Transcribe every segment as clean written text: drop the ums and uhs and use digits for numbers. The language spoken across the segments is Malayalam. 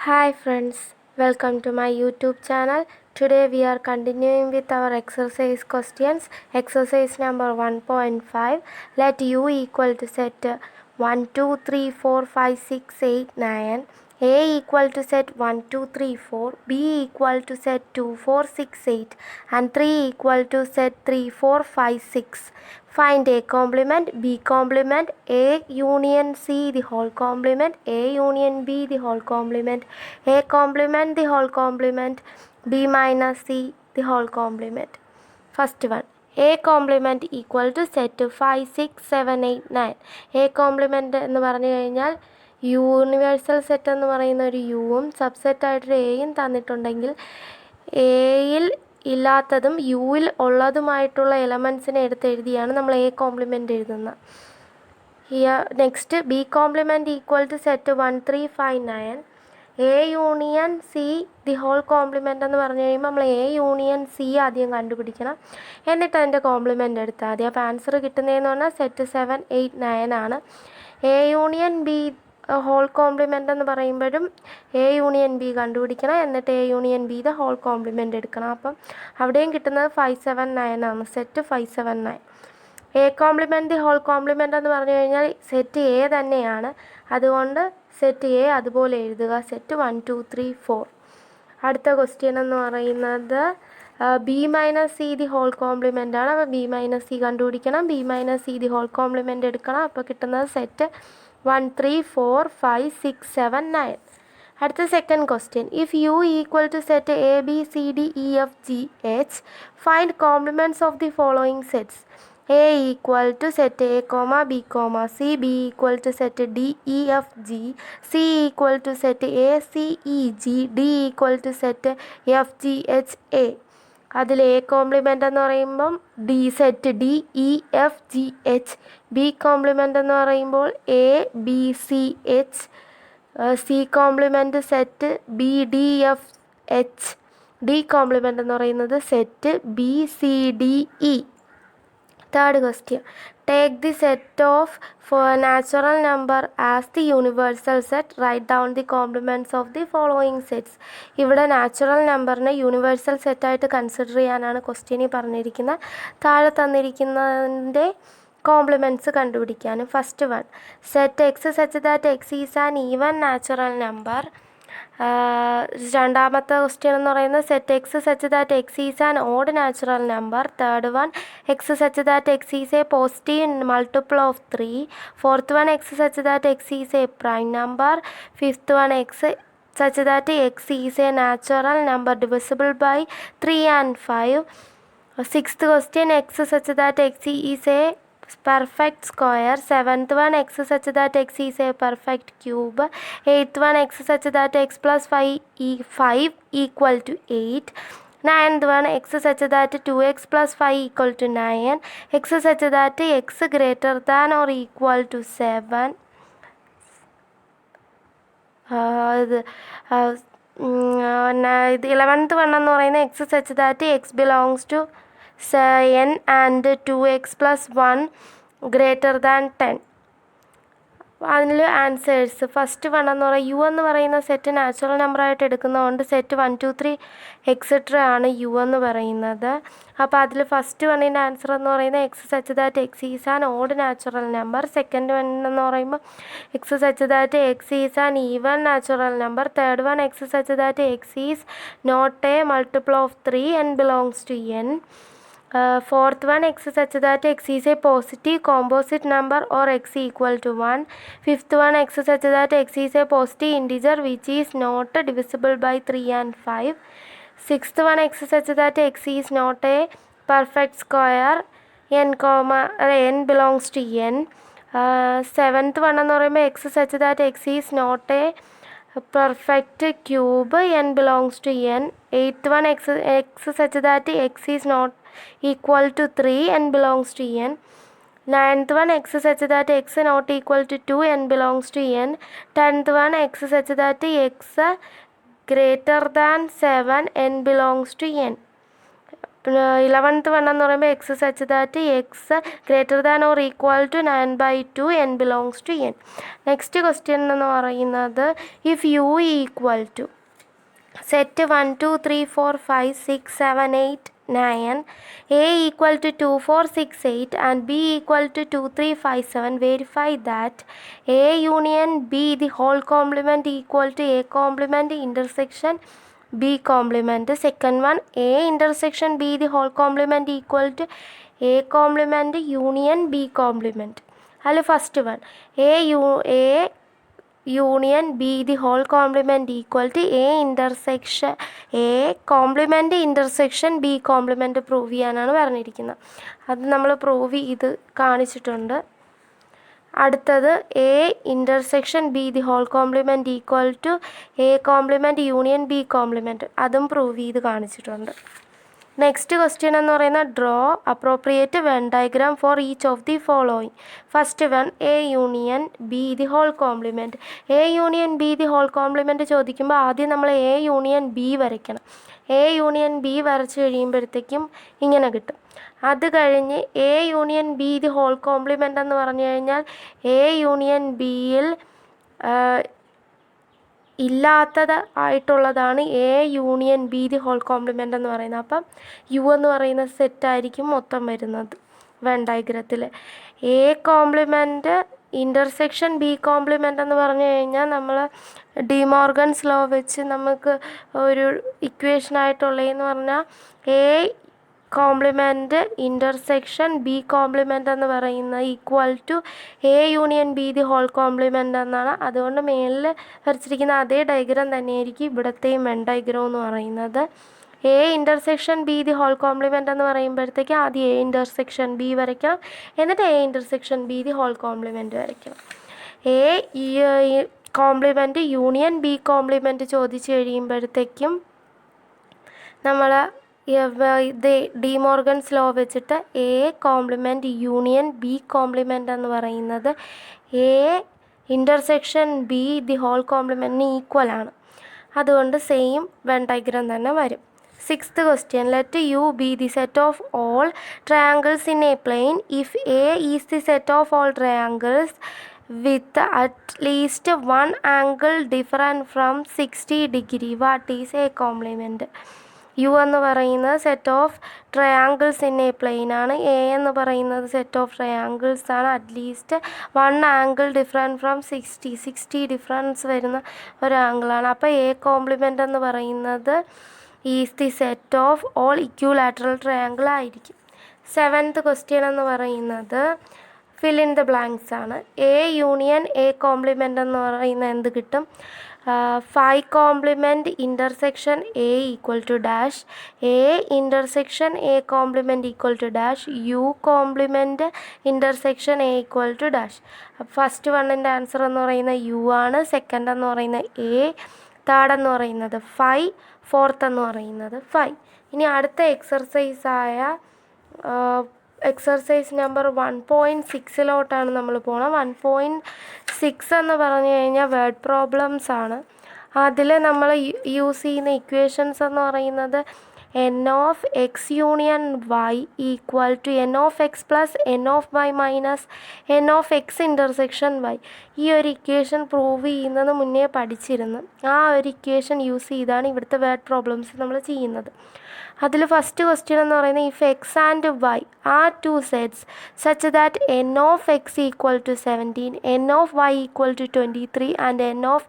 Hi friends, welcome to my YouTube channel. Today we are continuing with our exercise questions. Exercise number 1.5. Let u equal to set 1, 2, 3, 4, 5, 6, 8, 9. A equal to set 1, 2, 3, 4. B equal to set 2, 4, 6, 8. And 3 equal to set 3, 4, 5, 6. Find A complement, B complement, A union C the whole complement, A union B the whole complement, A complement the whole complement, B minus C the whole complement. First one, A complement equal to set 5, 6, 7, 8, 9. A complement എന്ന് പറഞ്ഞു കഴിഞ്ഞാൽ യൂണിവേഴ്സൽ സെറ്റ് എന്ന് പറയുന്ന ഒരു യുവും സബ്സെറ്റായിട്ടൊരു എയും തന്നിട്ടുണ്ടെങ്കിൽ എയിൽ ഇല്ലാത്തതും യുവിൽ ഉള്ളതുമായിട്ടുള്ള എലമെൻസിനെ എഴുതിയാണ് നമ്മൾ എ കോംപ്ലിമെൻ്റ് എഴുതുന്നത്. Next B complement equal to set 1, 3, 5, 9. A union C the whole complement എന്ന് പറഞ്ഞു കഴിയുമ്പോൾ നമ്മൾ എ യൂണിയൻ സി ആദ്യം കണ്ടുപിടിക്കണം, എന്നിട്ട് അതിൻ്റെ കോംപ്ലിമെൻ്റ് എടുത്താൽ മതി. അപ്പോൾ ആൻസർ കിട്ടുന്നതെന്ന് പറഞ്ഞാൽ സെറ്റ് 7, 8, 9 ആണ്. A union B whole complement എന്ന് പറയുമ്പോഴും എ യൂണിയൻ ബി കണ്ടുപിടിക്കണം, എന്നിട്ട് A union B the whole complement എടുക്കണം. അപ്പം അവിടെയും കിട്ടുന്നത് 5, 7, 9 ആണ്. Set 5, 7, 9. A complement the whole complement എന്ന് പറഞ്ഞു കഴിഞ്ഞാൽ സെറ്റ് എ തന്നെയാണ്, അതുകൊണ്ട് സെറ്റ് എ അതുപോലെ എഴുതുക. സെറ്റ് 1, 2, 3, 4. അടുത്ത ക്വസ്റ്റ്യൻ എന്ന് പറയുന്നത് B minus C the whole complement ആണ്. അപ്പോൾ ബി മൈനസ് സി കണ്ടുപിടിക്കണം, B minus C the whole complement എടുക്കണം. അപ്പോൾ കിട്ടുന്നത് സെറ്റ് 1, 3, 4, 5, 6, 7, 9. അടുത്ത second question, if U equal to set A B C D E F G H, find complements of the following sets. A equal to set A, B, C. B equal to set D, E, F, G. C equal to set A, C, E, G. D equal to set F, G, H, A. അതിൽ എ കോംപ്ലിമെൻ്റ് എന്ന് പറയുമ്പം D set D E F G H. B complement എന്ന് പറയുമ്പോൾ A B C H. C compliment set B D F H. D complement എന്ന് പറയുന്നത് set B C D E. Third question, take the set of natural number as the universal set. Write down the complements of the following sets. ഇവിടെ നാച്ചുറൽ നമ്പറിനെ യൂണിവേഴ്സൽ സെറ്റായിട്ട് കൺസിഡർ ചെയ്യാനാണ് ക്വസ്റ്റ്യനിൽ പറഞ്ഞിരിക്കുന്നത്. താഴെ തന്നിരിക്കുന്നതിൻ്റെ കോംപ്ലിമെൻറ്റ്സ് കണ്ടുപിടിക്കാനും. First one, set X such that X is an even natural number. രണ്ടാമത്തെ ക്വസ്റ്റ്യൻ എന്ന് പറയുന്നത് set X such that X is an odd natural number. Third one, X such that X is A positive multiple of 3. Fourth one, X such that X is A prime number. Fifth one, X such that X is a natural number divisible by 3 and 5. Sixth question, X such that X is a perfect square. Seventh one, x such that x is a perfect cube. Eighth one, x such that x plus 5 equal to 8. Ninth one, x such that 2x plus 5 equal to 9. X such that x greater than or equal to 7. ഇത് 11th one എന്ന് പറയുന്നത് X such that X belongs to n and 2x plus 1 greater than 10. അതിൽ ആൻസേഴ്സ് ഫസ്റ്റ് വൺ എന്ന് പറയുന്നത് യു എന്ന് പറയുന്ന സെറ്റ് നാച്ചുറൽ നമ്പറായിട്ട് എടുക്കുന്നതുകൊണ്ട് സെറ്റ് 1, 2, 3 എക്സെട്ര ആണ് യു എന്ന് പറയുന്നത്. അപ്പോൾ അതിൽ ഫസ്റ്റ് വണ്ണിൻ്റെ ആൻസർ എന്ന് പറയുന്നത് X such that X is an odd natural number. Second one എന്ന് പറയുമ്പോൾ X such that X is an even natural number. Third one, X such that X is not a multiple of 3 and belongs to n. Fourth one, x such that x is a positive composite number or x equal to 1. Fifth one, x such that x is a positive integer which is not divisible by 3 and 5. Sixth one, x such that x is not a perfect square n belongs to n. Seventh one എന്ന് പറയുമ്പോൾ x such that x is not a perfect cube n belongs to n. Eighth one, x such that x is not equal to 3 and belongs to n. Ninth one, x such that x not equal to 2 and belongs to n. Tenth one, x such that x greater than 7 and belongs to n. 11th one എന്ന് പറയുമ്പോൾ X such that X greater than or equal to 9/2 n belongs to n. Next question എന്ന് പറയുന്നത് if U equal to set 1 2 3 4 5 6 7 8 9, A equal to 2 4 6 8 and B equal to 2 3 5 7, verify that A union B the whole complement equal to A complement intersection B complement. Second one, A intersection B the whole complement equal to A complement union B complement. Hello, first one, A union B the whole complement equal to A intersection A complement intersection B complement prove ചെയ്യാനാണ് പറഞ്ഞിരിക്കുന്നത്. അത് നമ്മൾ പ്രൂവ് ചെയ്ത് കാണിച്ചിട്ടുണ്ട്. അടുത്തത് A intersection B the whole complement equal to A complement union B complement, അതും പ്രൂവ് ചെയ്ത് കാണിച്ചിട്ടുണ്ട്. നെക്സ്റ്റ് ക്വസ്റ്റ്യൻ എന്ന് പറയുന്നത് draw appropriate Venn diagram for each of the following. First one, A union B the whole complement. A union B the whole complement ചോദിക്കുമ്പോൾ ആദ്യം നമ്മൾ എ യൂണിയൻ ബി വരയ്ക്കണം. എ യൂണിയൻ ബി വരച്ച് കഴിയുമ്പോഴത്തേക്കും ഇങ്ങനെ കിട്ടും. അത് കഴിഞ്ഞ് A union B the whole complement എന്ന് പറഞ്ഞു കഴിഞ്ഞാൽ എ യൂണിയൻ ബിയിൽ ഇല്ലാത്തത് ആയിട്ടുള്ളതാണ് A union B the whole complement എന്ന് പറയുന്നത്. അപ്പം യു എന്ന് പറയുന്ന സെറ്റായിരിക്കും മൊത്തം വരുന്നത് വെൻ ഡയഗ്രത്തിൽ. A complement intersection B complement എന്ന് പറഞ്ഞു കഴിഞ്ഞാൽ നമ്മൾ ഡിമോർഗൻസ് ലോ വെച്ച് നമുക്ക് ഒരു ഇക്വേഷനായിട്ടുള്ളതെന്ന് പറഞ്ഞാൽ A complement intersection B complement എന്ന് പറയുന്നത് equal to A union B the whole complement എന്നാണ്. അതുകൊണ്ട് മേളിൽ വരച്ചിരിക്കുന്ന അതേ ഡയഗ്രാം തന്നെയായിരിക്കും ഇവിടത്തെയും വെൻ ഡയഗ്രാം എന്ന് പറയുന്നത്. A intersection B the whole complement എന്ന് പറയുമ്പോഴത്തേക്ക് ആദ്യം എ ഇൻ്റർസെക്ഷൻ ബി വരയ്ക്കണം, എന്നിട്ട് A intersection B the whole complement വരയ്ക്കണം. A complement union B complement ചോദിച്ചു കഴിയുമ്പോഴത്തേക്കും നമ്മൾ ഇത് ഡിമോർഗൻസ് ലോ വെച്ചിട്ട് A complement union B complement എന്ന് പറയുന്നത് A intersection B the whole കോംപ്ലിമെൻറ്റിന് ഈക്വലാണ്. അതുകൊണ്ട് സെയിം വെൻ ഡയഗ്രാം തന്നെ വരും. Sixth question, let U be the set of all triangles in a plain if A is the set of all triangles with at least one angle different from 60 degree. What is a complement? U എന്ന് പറയുന്നത് set of triangles in a plane ആണ്. എ എന്ന് പറയുന്നത് സെറ്റ് ഓഫ് ട്രയാങ്കിൾസ് ആണ്. At least 1 angle different from 60 difference വരുന്ന ഒരു ആംഗിളാണ്. അപ്പോൾ എ കോംപ്ലിമെൻ്റ് എന്ന് പറയുന്നത് is the set of all equilateral triangle ആയിരിക്കും. സെവൻത്ത് ക്വസ്റ്റ്യൻ എന്ന് പറയുന്നത് ഫിൽ ഇൻ ദ ബ്ലാങ്ക്സ് ആണ്. എ യൂണിയൻ എ കോംപ്ലിമെൻ്റ് എന്ന് പറയുന്നത് എന്ത് കിട്ടും? Phi complement intersection A equal to dash, A intersection A complement equal to dash, U complement intersection A equal to dash. First വണ്ണിൻ്റെ ആൻസർ എന്ന് പറയുന്നത് യു ആണ്, സെക്കൻഡ് എന്ന് പറയുന്നത് എ, തേർഡ് എന്ന് പറയുന്നത് ഫൈ, ഫോർത്ത് എന്ന് പറയുന്നത് ഫൈ. ഇനി അടുത്ത എക്സർസൈസായ എക്സർസൈസ് നമ്പർ 1.6 നമ്മൾ പോകണം. 1.6 എന്ന് പറഞ്ഞു കഴിഞ്ഞാൽ വേർഡ് പ്രോബ്ലംസ് ആണ്. അതിൽ നമ്മൾ യൂസ് ചെയ്യുന്ന ഇക്വേഷൻസ് എന്ന് പറയുന്നത് N of X union Y equal to N of X plus N of Y minus N of X intersection Y. ഈ ഒരു ഇക്വേഷൻ പ്രൂവ് ചെയ്യുന്നത് മുന്നേ പഠിച്ചിരുന്നു. ആ ഒരു ഇക്വേഷൻ യൂസ് ചെയ്താണ് ഇവിടുത്തെ വേർഡ് പ്രോബ്ലംസ് നമ്മൾ ചെയ്യുന്നത്. അതിൽ ഫസ്റ്റ് ക്വസ്റ്റ്യൻ എന്ന് പറയുന്നത് if X and Y are two sets such that N of X equal to 17, N of Y equal to 23 and N of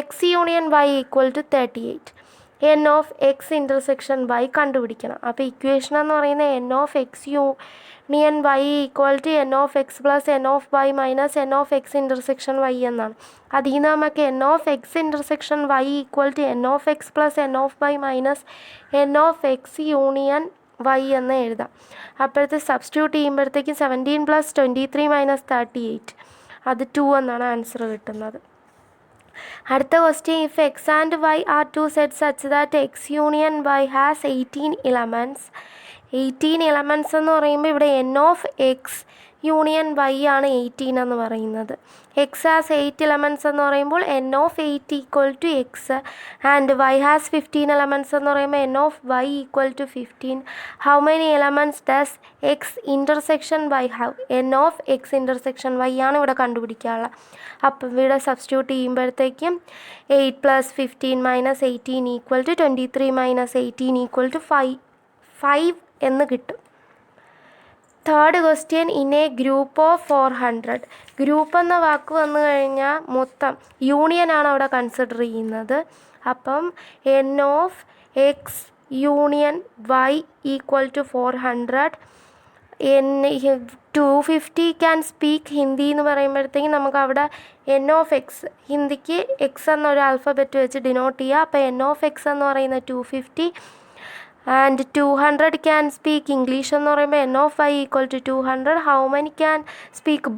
X union Y equal to 38. N of X intersection Y കണ്ടുപിടിക്കണം. അപ്പോൾ ഇക്വേഷൻ എന്ന് പറയുന്നത് N of X union Y equal to N of X plus N of Y minus N of X intersection Y എന്നാണ്. അതിൽ നിന്ന് നമുക്ക് N of X intersection Y equal to N of X plus N of Y minus N of X union Y എന്ന് എഴുതാം. അപ്പോഴത്തെ സബ്സ്റ്റിറ്റ്യൂട്ട് ചെയ്യുമ്പോഴത്തേക്കും 17 + 23 - 38, അത് 2 എന്നാണ് ആൻസർ കിട്ടുന്നത്. അടുത്ത question if X and Y are two set such that X union Y has 18 elements. 18 elements എന്ന് പറയുമ്പോൾ ഇവിടെ N of X union Y ആണ് 18 എന്ന് പറയുന്നത്. എക്സ് ഹാസ് 8 എലമെൻറ്റ്സ് എന്ന് പറയുമ്പോൾ N of 8 equal to X and Y has 15 elements എന്ന് പറയുമ്പോൾ N of Y equal to 15. How many elements does X intersection Y have? N of X intersection Y ആണ് ഇവിടെ കണ്ടുപിടിക്കാനുള്ളത്. അപ്പം ഇവിടെ സബ്സ്റ്റിറ്റ്യൂട്ട് ചെയ്യുമ്പോഴത്തേക്കും 8 + 15 - 18 ഈക്വൽ ടു 23 - 18 ഈക്വൽ ടു 5 എന്ന് കിട്ടും. Third question, in a group of 400. Group എന്ന വാക്ക് വന്നു കഴിഞ്ഞാൽ മൊത്തം യൂണിയനാണ് അവിടെ കൺസിഡർ ചെയ്യുന്നത്. അപ്പം N of X union Y equal to 400. 250 can speak Hindi എന്ന് പറയുമ്പോഴത്തേക്കും നമുക്ക് അവിടെ എൻ ഓഫ് എക്സ്, ഹിന്ദിക്ക് എക്സ് എന്നൊരു ആൽഫബറ്റ് വെച്ച് ഡിനോട്ട് ചെയ്യുക. അപ്പോൾ എൻ ഓഫ് എക്സ് എന്ന് പറയുന്നത് 250 ആൻഡ് 200 ക്യാൻ സ്പീക്ക് ഇംഗ്ലീഷ് എന്ന് പറയുമ്പോൾ N of Y equal to 200. How many can speak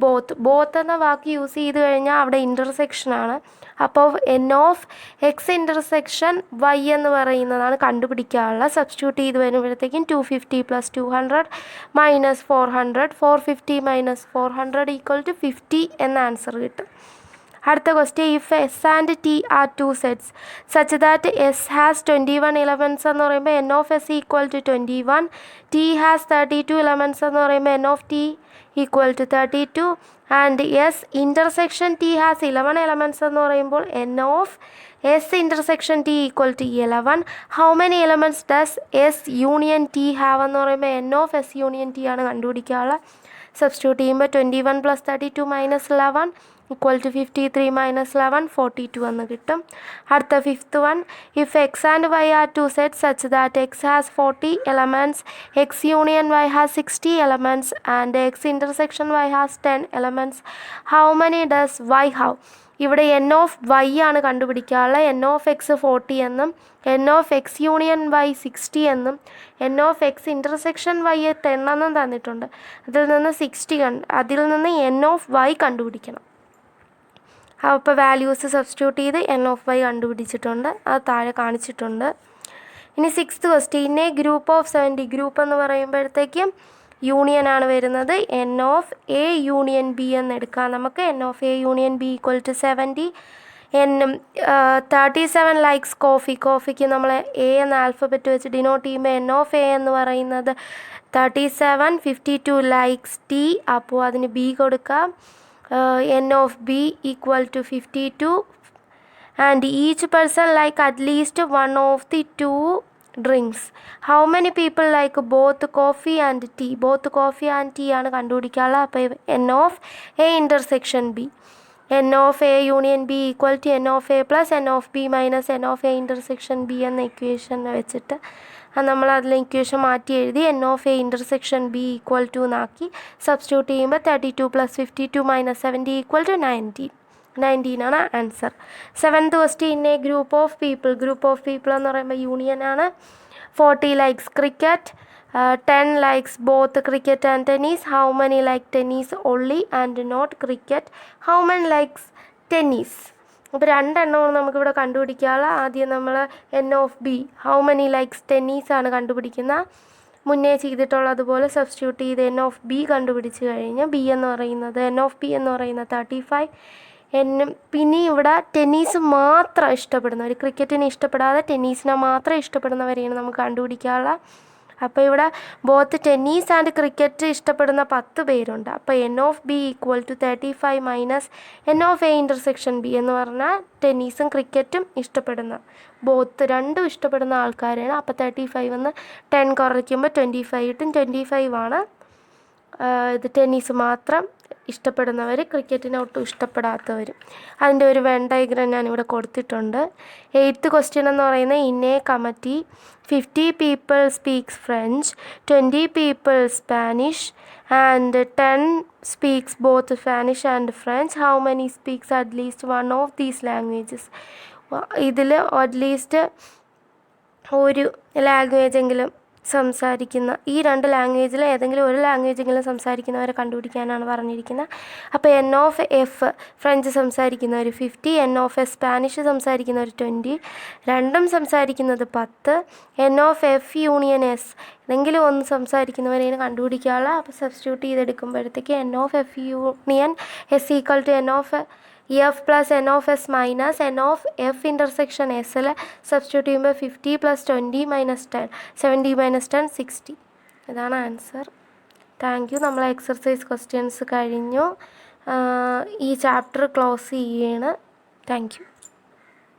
both എന്ന വാക്ക് യൂസ് ചെയ്ത് കഴിഞ്ഞാൽ അവിടെ ഇൻ്റർസെക്ഷനാണ്. അപ്പോൾ N of X intersection Y എന്ന് പറയുന്നതാണ് കണ്ടുപിടിക്കാനുള്ള. സബ്സ്റ്റിറ്റ്യൂട്ട് ചെയ്ത് വരുമ്പോഴത്തേക്കും 250 + 200 - 400, 450 - 400 ഈക്വൽ ടു 50 എന്ന ആൻസർ കിട്ടും. അടുത്ത question, if S and T are 2 sets such that S has 21 elements എന്ന് പറയുമ്പോൾ N of S equal to 21. T has 32 elements എന്ന് പറയുമ്പോൾ N of T equal to 32 and S intersection T has 11 elements എന്ന് പറയുമ്പോൾ N of S intersection T equal to 11. How many elements does S union T have എന്ന് പറയുമ്പോൾ N of S union T ആണ് കണ്ടുപിടിക്കാനുള്ളത്. സബ്സ്റ്റിറ്റ്യൂട്ട് ചെയ്യുമ്പോൾ 21 + 32 - 11 ഈക്വൽ ടു 53 - 11 42 എന്ന് കിട്ടും. അടുത്ത fifth one, if X and Y are 2 sets such that X has 40 elements, X union Y has 60 elements and X intersection Y has 10 elements, how many does Y have? ഇവിടെ എൻ ഓഫ് വൈ ആണ് കണ്ടുപിടിക്കാനുള്ളത്. എൻ ഓഫ് എക്സ് 40 എന്നും N of X union Y 60 എന്നും N of X intersection Y 10 എന്നും തന്നിട്ടുണ്ട്. അതിൽ നിന്ന് എൻ ഓഫ് വൈ കണ്ടുപിടിക്കണം. അപ്പോൾ വാല്യൂസ് സബ്സ്റ്റിറ്റ്യൂട്ട് ചെയ്ത് എൻ ഓഫ് വൈ കണ്ടുപിടിച്ചിട്ടുണ്ട്, അത് താഴെ കാണിച്ചിട്ടുണ്ട്. ഇനി sixth question, in a group of 70. Group എന്ന് പറയുമ്പോഴത്തേക്കും യൂണിയനാണ് വരുന്നത്. N of A union B എന്ന് എടുക്കാം നമുക്ക്. N of A union B equal to 70. 37 likes coffee. കോഫിക്ക് നമ്മൾ എ എന്ന ആൽഫബറ്റ് വെച്ച് ഡിനോട്ട് ചെയ്യുമ്പോൾ എൻ ഓഫ് എ എന്ന് പറയുന്നത് 37. 52 ലൈക്സ് ടീ, അപ്പോൾ അതിന് ബി കൊടുക്കാം. N of B equal to 52 and each person like at least one of the 2 drinks. How many people like both coffee and tea? Both coffee and tea ആണ് കണ്ടുപിടിക്കാനുള്ളത്. അപ്പോൾ N of A intersection B, N of A union B equal to N of A plus N of B minus N of A intersection B എന്ന ഇക്വേഷൻ വെച്ചിട്ട് നമ്മൾ അതിൽ ഇക്വേഷൻ മാറ്റി എഴുതി N of A intersection B equal to എന്നാക്കി. സബ്സ്റ്റിറ്റ്യൂട്ട് ചെയ്യുമ്പോൾ 32 + 52 - 70 ഈക്വൽ ടു 19 ആണ് answer. Seventh question, in a group of people. Group of people എന്ന് പറയുമ്പോൾ യൂണിയനാണ്. 40 likes cricket, 10 likes both cricket and tennis. How many like tennis only and not cricket? How many likes tennis? അപ്പോൾ രണ്ടെണ്ണമാണ് നമുക്കിവിടെ കണ്ടുപിടിക്കാനുള്ള. ആദ്യം നമ്മൾ N of B, how many likes tennis ആണ് കണ്ടുപിടിക്കുന്നത്. മുന്നേ ചെയ്തിട്ടുള്ളതുപോലെ സബ്സ്റ്റിറ്റ്യൂട്ട് ചെയ്ത് എൻ ഓഫ് ബി കണ്ടുപിടിച്ച് കഴിഞ്ഞ് ബി എന്ന് പറയുന്നത് എൻ ഓഫ് ബി എന്ന് പറയുന്നത് 35. പിന്നെ ഇവിടെ ടെന്നീസ് മാത്രം ഇഷ്ടപ്പെടുന്നവർ, ക്രിക്കറ്റിനെ ഇഷ്ടപ്പെടാതെ ടെന്നീസിനെ മാത്രം ഇഷ്ടപ്പെടുന്നവരെയാണ് നമുക്ക് കണ്ടുപിടിക്കാനുള്ള. അപ്പോൾ ഇവിടെ ബോത്ത് ടെന്നീസ് ആൻഡ് ക്രിക്കറ്റ് ഇഷ്ടപ്പെടുന്ന 10 പേരുണ്ട്. അപ്പോൾ N of B equal to 35 minus N of A intersection B എന്ന് പറഞ്ഞാൽ ടെന്നീസും ക്രിക്കറ്റും ഇഷ്ടപ്പെടുന്ന ബോത്ത് രണ്ടും ഇഷ്ടപ്പെടുന്ന ആൾക്കാരാണ്. അപ്പോൾ 35 എന്ന് 10 കുറയ്ക്കുമ്പോൾ 25 കിട്ടും. 25 ആണ് ഇത് ടെന്നീസ് മാത്രം ഇഷ്ടപ്പെടുന്നവർ, ക്രിക്കറ്റിനെ ഒട്ടും ഇഷ്ടപ്പെടാത്തവർ. അതിൻ്റെ ഒരു വെൻ ഡയഗ്രം ഞാനിവിടെ കൊടുത്തിട്ടുണ്ട്. 8th ക്വസ്റ്റ്യൻ എന്ന് പറയുന്നത്, in A committee 50 people speaks French, 20 people Spanish and 10 speaks both Spanish and French. How many speaks at least one of these languages? ഇതിൽ അറ്റ്ലീസ്റ്റ് ഒരു ലാംഗ്വേജെങ്കിലും സംസാരിക്കുന്ന ഈ 2 ലാംഗ്വേജിൽ ഏതെങ്കിലും ഒരു ലാംഗ്വേജെങ്കിലും സംസാരിക്കുന്നവരെ കണ്ടുപിടിക്കാനാണ് പറഞ്ഞിരിക്കുന്നത്. അപ്പോൾ എൻ ഓഫ് എഫ് ഫ്രഞ്ച് സംസാരിക്കുന്നവർ 50, എൻ ഓഫ് എസ് സ്പാനിഷ് സംസാരിക്കുന്നവർ 20, രണ്ടും സംസാരിക്കുന്നത് 10, n of F union S ഏതെങ്കിലും ഒന്ന് സംസാരിക്കുന്നവരെയാണ് കണ്ടുപിടിക്കാനുള്ള. അപ്പോൾ സബ്സ്റ്റിറ്റ്യൂട്ട് ചെയ്തെടുക്കുമ്പോഴത്തേക്ക് n of F union S equal to N of F plus N of S minus N of F intersection എസ്സിൽ സബ്സ്റ്റിറ്റ്യൂട്ട് ചെയ്യുമ്പോൾ 50 + 20 - 10 70 - 10 60. ഇതാണ് ആൻസർ. Thank you. നമ്മൾ എക്സർസൈസ് ക്വസ്റ്റ്യൻസ് കഴിഞ്ഞു. ഈ ചാപ്റ്റർ ക്ലോസ് ചെയ്യാണ്. Thank you.